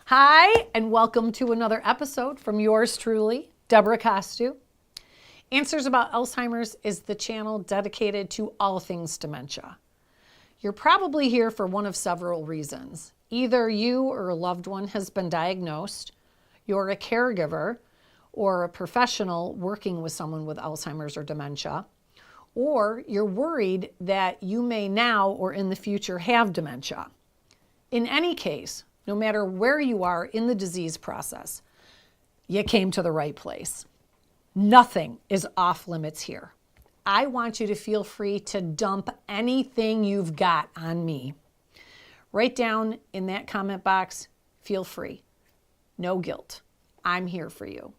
Hi, and welcome to another episode from yours truly, Debra. Answers About Alzheimer's is the channel dedicated to all things dementia. You're probably here for one of several reasons. Either you or a loved one has been diagnosed, you're a caregiver or a professional working with someone with Alzheimer's or dementia, or you're worried that you may now or in the future have dementia. In any case, no matter where you are in the disease process, you came to the right place. Nothing is off limits here. I want you to feel free to dump anything you've got on me. Write down in that comment box, feel free. No guilt. I'm here for you.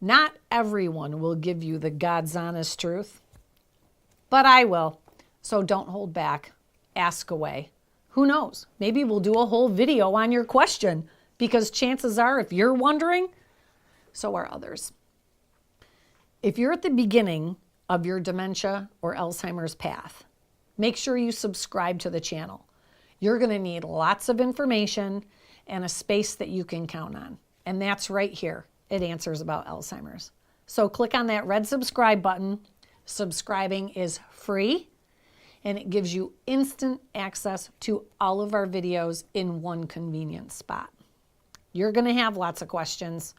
Not everyone will give you the God's honest truth, but I will. So don't hold back. Ask away. Who knows? Maybe we'll do a whole video on your question, because chances are, if you're wondering, so are others. If you're at the beginning of your dementia or Alzheimer's path, make sure you subscribe to the channel. You're going to need lots of information and a space that you can count on. And that's right here at Answers About Alzheimer's. So click on that red subscribe button. Subscribing is free, and it gives you instant access to all of our videos in one convenient spot. You're going to have lots of questions.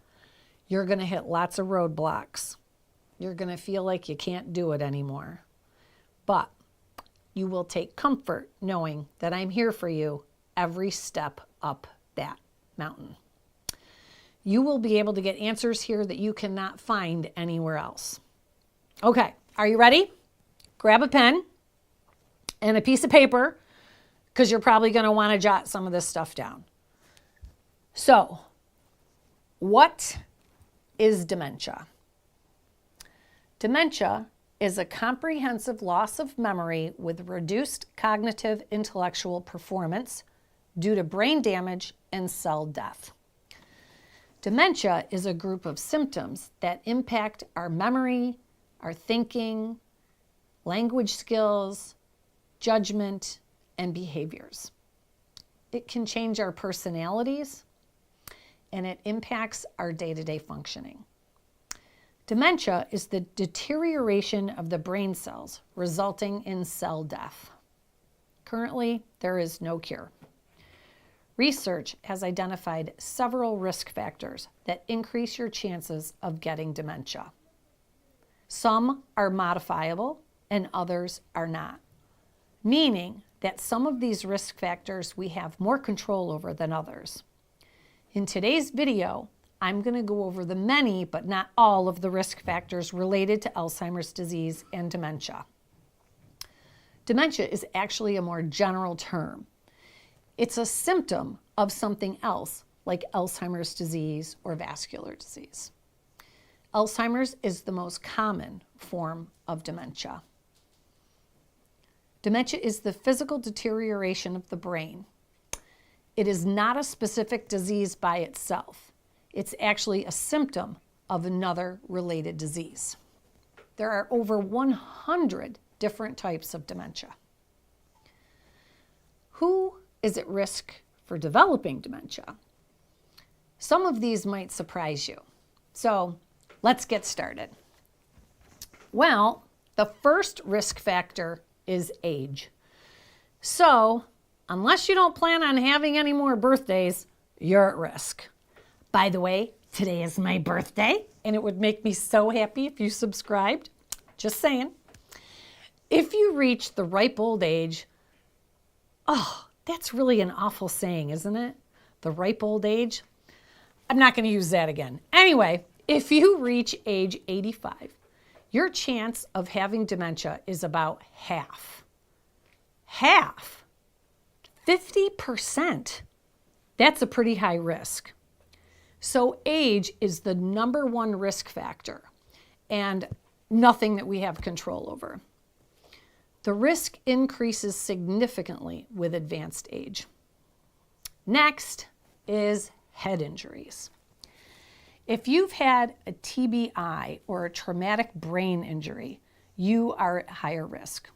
You're going to hit lots of roadblocks. You're going to feel like you can't do it anymore. But you will take comfort knowing that I'm here for you every step up that mountain. You will be able to get answers here that you cannot find anywhere else. Okay, are you ready? Grab a pen and a piece of paper, because you're probably going to want to jot some of this stuff down. So, what is dementia? Dementia is a comprehensive loss of memory with reduced cognitive intellectual performance due to brain damage and cell death. Dementia is a group of symptoms that impact our memory, our thinking, language skills, judgment, and behaviors. It can change our personalities, and it impacts our day-to-day functioning. Dementia is the deterioration of the brain cells resulting in cell death. Currently, there is no cure. Research has identified several risk factors that increase your chances of getting dementia. Some are modifiable and others are not, meaning that some of these risk factors we have more control over than others. In today's video, I'm going to go over the many but not all of the risk factors related to Alzheimer's disease and dementia. Dementia is actually a more general term. It's a symptom of something else like Alzheimer's disease or vascular disease. Alzheimer's is the most common form of dementia. Dementia is the physical deterioration of the brain. It is not a specific disease by itself. It's actually a symptom of another related disease. There are over 100 different types of dementia. Who is at risk for developing dementia? Some of these might surprise you. So let's get started. Well, the first risk factor is age. So, unless you don't plan on having any more birthdays, you're at risk. By the way, today is my birthday, and it would make me so happy if you subscribed. Just saying. If you reach the ripe old age, that's really an awful saying, isn't it? The ripe old age. I'm not going to use that again. Anyway, if you reach age 85, your chance of having dementia is about half. Half. 50%. That's a pretty high risk. So age is the number one risk factor and nothing that we have control over. The risk increases significantly with advanced age. Next is head injuries. If you've had a TBI or a traumatic brain injury, you are at higher risk.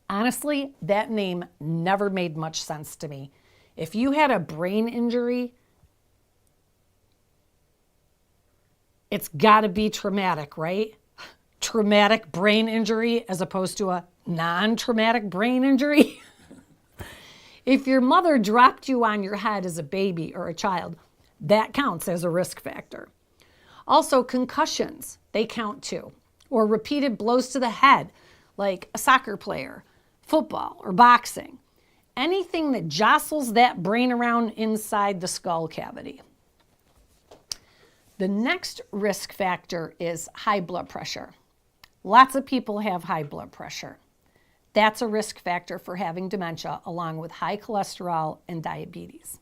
Honestly, that name never made much sense to me. If you had a brain injury, It's got to be traumatic, right? Traumatic brain injury as opposed to a non-traumatic brain injury. If your mother dropped you on your head as a baby or a child, that counts as a risk factor. Also, concussions, they count too, or repeated blows to the head, like a soccer player, football, or boxing. Anything that jostles that brain around inside the skull cavity. The next risk factor is high blood pressure. Lots of people have high blood pressure. That's a risk factor for having dementia, along with high cholesterol and diabetes.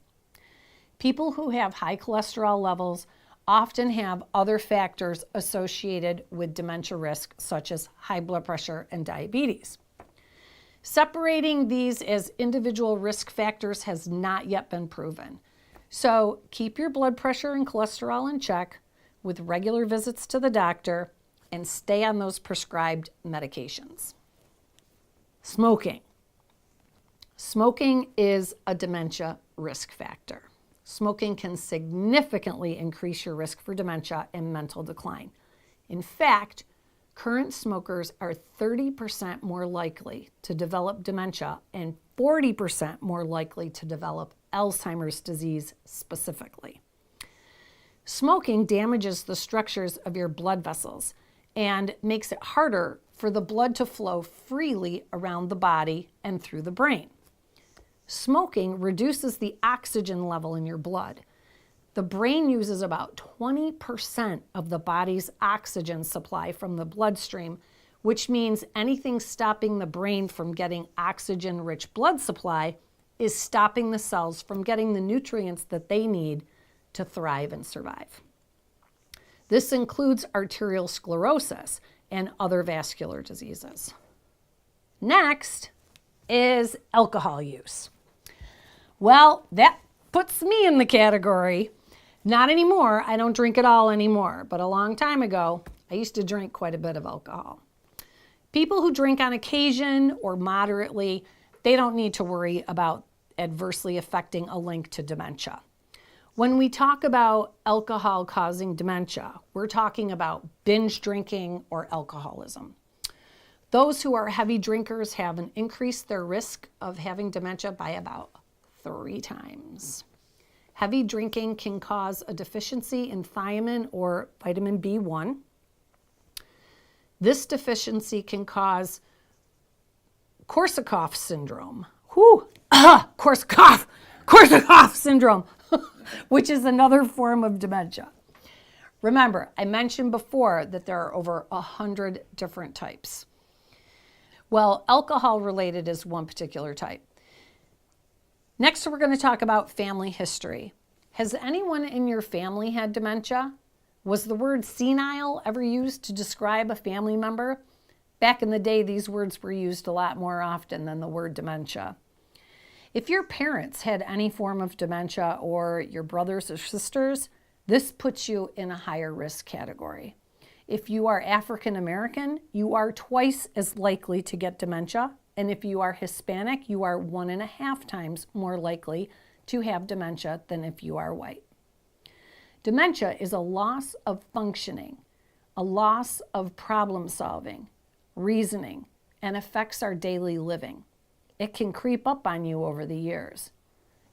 People who have high cholesterol levels often have other factors associated with dementia risk, such as high blood pressure and diabetes. Separating these as individual risk factors has not yet been proven. So keep your blood pressure and cholesterol in check with regular visits to the doctor and stay on those prescribed medications. Smoking. Smoking is a dementia risk factor. Smoking can significantly increase your risk for dementia and mental decline. In fact, current smokers are 30% more likely to develop dementia and 40% more likely to develop Alzheimer's disease specifically. Smoking damages the structures of your blood vessels and makes it harder for the blood to flow freely around the body and through the brain. Smoking reduces the oxygen level in your blood. The brain uses about 20% of the body's oxygen supply from the bloodstream, which means anything stopping the brain from getting oxygen-rich blood supply is stopping the cells from getting the nutrients that they need to thrive and survive. This includes arterial sclerosis and other vascular diseases. Next is alcohol use. Well, that puts me in the category. Not anymore. I don't drink at all anymore. But a long time ago, I used to drink quite a bit of alcohol. People who drink on occasion or moderately, they don't need to worry about adversely affecting a link to dementia. When we talk about alcohol causing dementia, we're talking about binge drinking or alcoholism. Those who are heavy drinkers have increased their risk of having dementia by about 3 times. Heavy drinking can cause a deficiency in thiamine or vitamin B1. This deficiency can cause Korsakoff syndrome. Korsakoff syndrome, which is another form of dementia. Remember, I mentioned before that there are over 100 different types. Well, alcohol-related is one particular type. Next, we're going to talk about family history. Has anyone in your family had dementia? Was the word senile ever used to describe a family member? Back in the day, these words were used a lot more often than the word dementia. If your parents had any form of dementia or your brothers or sisters, this puts you in a higher risk category. If you are African American, you are twice as likely to get dementia. And if you are Hispanic, you are 1.5 times more likely to have dementia than if you are white. Dementia is a loss of functioning, a loss of problem solving, reasoning, and affects our daily living. It can creep up on you over the years.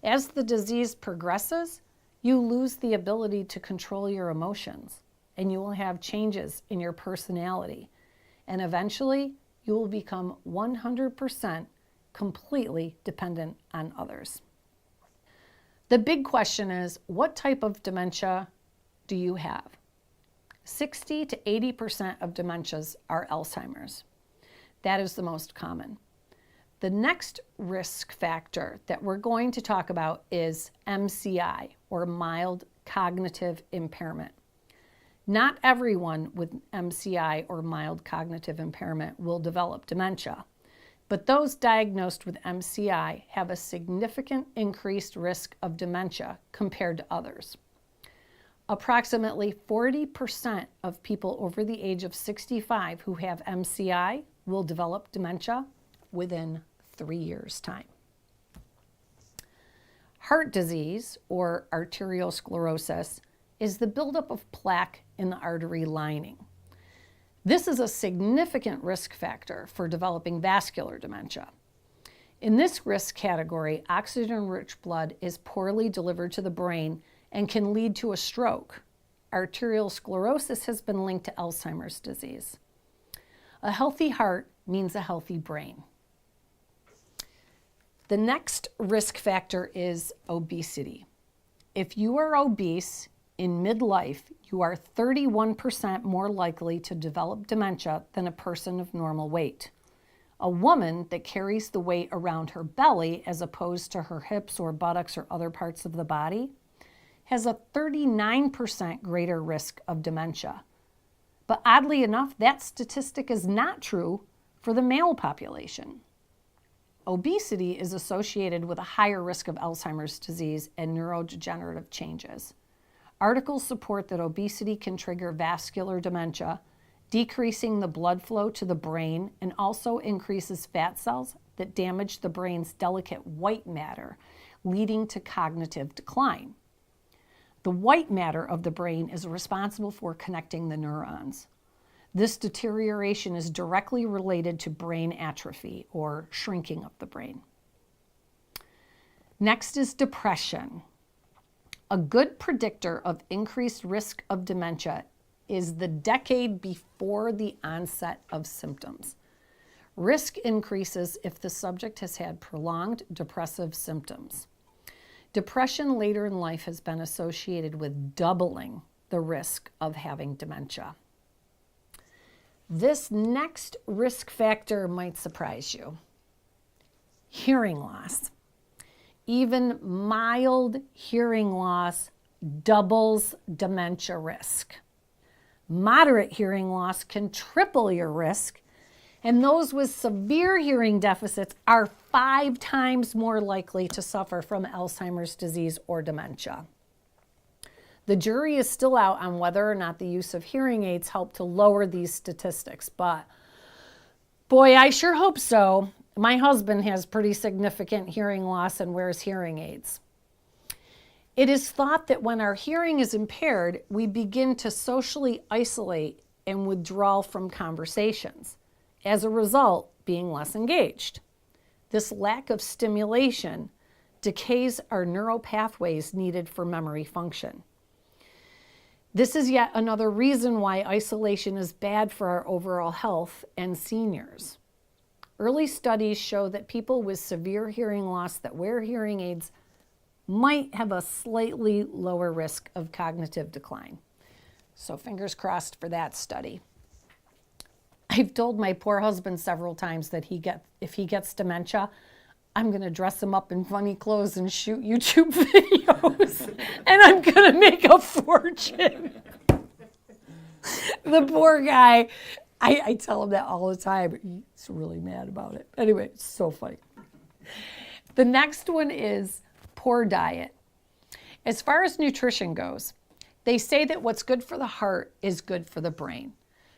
As the disease progresses, you lose the ability to control your emotions, and you will have changes in your personality. And eventually, you will become 100% completely dependent on others. The big question is, what type of dementia do you have? 60 to 80% of dementias are Alzheimer's. That is the most common. The next risk factor that we're going to talk about is MCI, or mild cognitive impairment. Not everyone with MCI or mild cognitive impairment will develop dementia, but those diagnosed with MCI have a significant increased risk of dementia compared to others. Approximately 40% of people over the age of 65 who have MCI will develop dementia within 3 years' time. Heart disease, or arterial sclerosis, is the buildup of plaque in the artery lining. This is a significant risk factor for developing vascular dementia. In this risk category, oxygen-rich blood is poorly delivered to the brain and can lead to a stroke. Arterial sclerosis has been linked to Alzheimer's disease. A healthy heart means a healthy brain. The next risk factor is obesity. If you are obese in midlife, you are 31% more likely to develop dementia than a person of normal weight. A woman that carries the weight around her belly as opposed to her hips or buttocks or other parts of the body has a 39% greater risk of dementia. But oddly enough, that statistic is not true for the male population. Obesity is associated with a higher risk of Alzheimer's disease and neurodegenerative changes. Articles support that obesity can trigger vascular dementia, decreasing the blood flow to the brain, and also increases fat cells that damage the brain's delicate white matter, leading to cognitive decline. The white matter of the brain is responsible for connecting the neurons. This deterioration is directly related to brain atrophy, or shrinking of the brain. Next is depression. A good predictor of increased risk of dementia is the decade before the onset of symptoms. Risk increases if the subject has had prolonged depressive symptoms. Depression later in life has been associated with doubling the risk of having dementia. This next risk factor might surprise you. Hearing loss. Even mild hearing loss doubles dementia risk. Moderate hearing loss can triple your risk, and those with severe hearing deficits are 5 times more likely to suffer from Alzheimer's disease or dementia. The jury is still out on whether or not the use of hearing aids help to lower these statistics, but boy, I sure hope so. My husband has pretty significant hearing loss and wears hearing aids. It is thought that when our hearing is impaired, we begin to socially isolate and withdraw from conversations, as a result, being less engaged. This lack of stimulation decays our neural pathways needed for memory function. This is yet another reason why isolation is bad for our overall health and seniors. Early studies show that people with severe hearing loss that wear hearing aids might have a slightly lower risk of cognitive decline. So fingers crossed for that study. I've told my poor husband several times that if he gets dementia, I'm going to dress him up in funny clothes and shoot YouTube videos, and I'm going to make a fortune. The poor guy. I tell him that all the time. He's really mad about it. Anyway, it's so funny. The next one is poor diet. As far as nutrition goes, they say that what's good for the heart is good for the brain.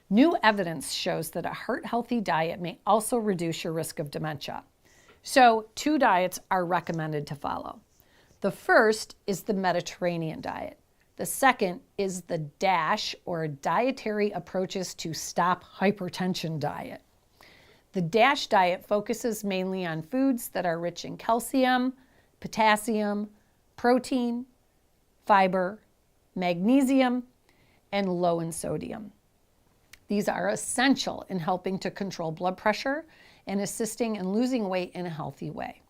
New evidence shows that a heart-healthy diet may also reduce your risk of dementia. So 2 diets are recommended to follow. The first is the Mediterranean diet. The second is the DASH, or Dietary Approaches to Stop Hypertension diet. The DASH diet focuses mainly on foods that are rich in calcium, potassium, protein, fiber, magnesium, and low in sodium. These are essential in helping to control blood pressure and assisting in losing weight in a healthy way.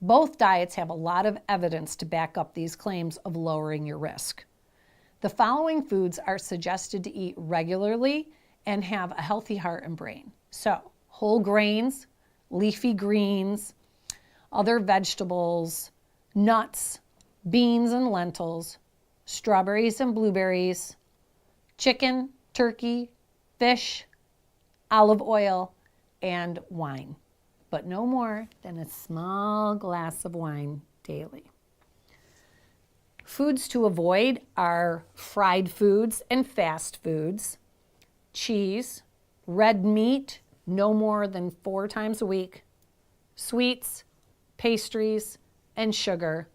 Both diets have a lot of evidence to back up these claims of lowering your risk. The following foods are suggested to eat regularly and have a healthy heart and brain. So, whole grains, leafy greens, other vegetables, nuts, beans and lentils, strawberries and blueberries, chicken, turkey, fish, olive oil, and wine, but no more than a small glass of wine daily. Foods to avoid are fried foods and fast foods, cheese, red meat, no more than 4 times a week, sweets, pastries, and sugar,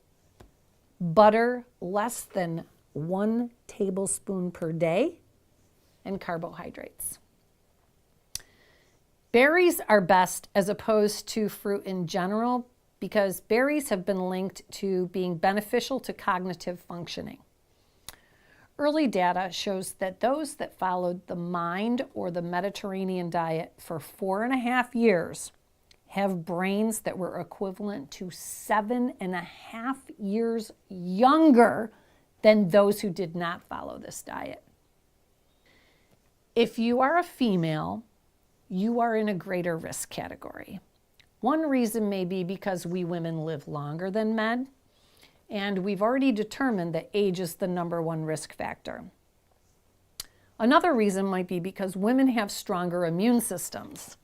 butter less than 1 tablespoon per day, and carbohydrates. Berries are best as opposed to fruit in general because berries have been linked to being beneficial to cognitive functioning. Early data shows that those that followed the MIND or the Mediterranean diet for 4.5 years have brains that were equivalent to 7.5 years younger than those who did not follow this diet. If you are a female, you are in a greater risk category. One reason may be because we women live longer than men, and we've already determined that age is the #1 risk factor. Another reason might be because women have stronger immune systems.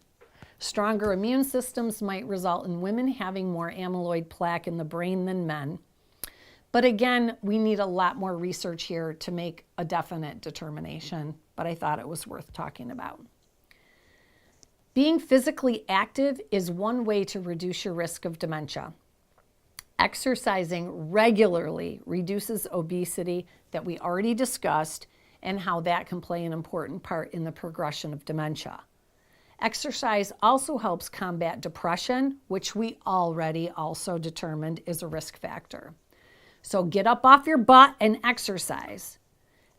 Stronger immune systems might result in women having more amyloid plaque in the brain than men. But again, we need a lot more research here to make a definite determination, but I thought it was worth talking about. Being physically active is one way to reduce your risk of dementia. Exercising regularly reduces obesity that we already discussed and how that can play an important part in the progression of dementia. Exercise also helps combat depression, which we already also determined is a risk factor. So get up off your butt and exercise.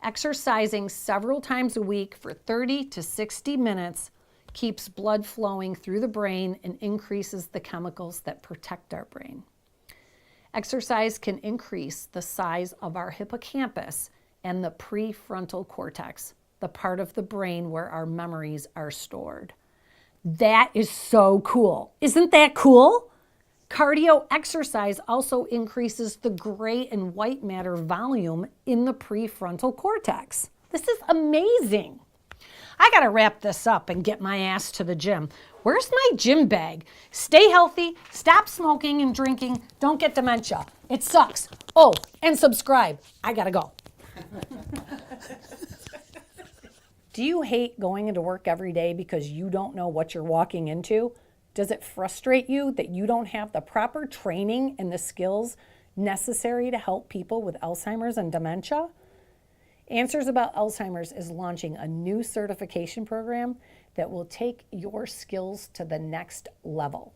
Exercising several times a week for 30 to 60 minutes keeps blood flowing through the brain and increases the chemicals that protect our brain. Exercise can increase the size of our hippocampus and the prefrontal cortex, the part of the brain where our memories are stored. That is so cool. Isn't that cool? Cardio exercise also increases the gray and white matter volume in the prefrontal cortex. This is amazing. I gotta wrap this up and get my ass to the gym. Where's my gym bag? Stay healthy, stop smoking and drinking, don't get dementia. It sucks. Oh, and subscribe. I gotta go. Do you hate going into work every day because you don't know what you're walking into? Does it frustrate you that you don't have the proper training and the skills necessary to help people with Alzheimer's and dementia? Answers About Alzheimer's is launching a new certification program that will take your skills to the next level.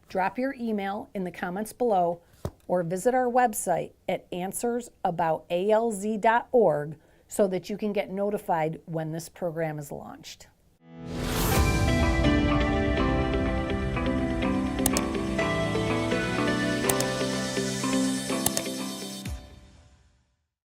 Drop your email in the comments below or visit our website at answersaboutalz.org so that you can get notified when this program is launched.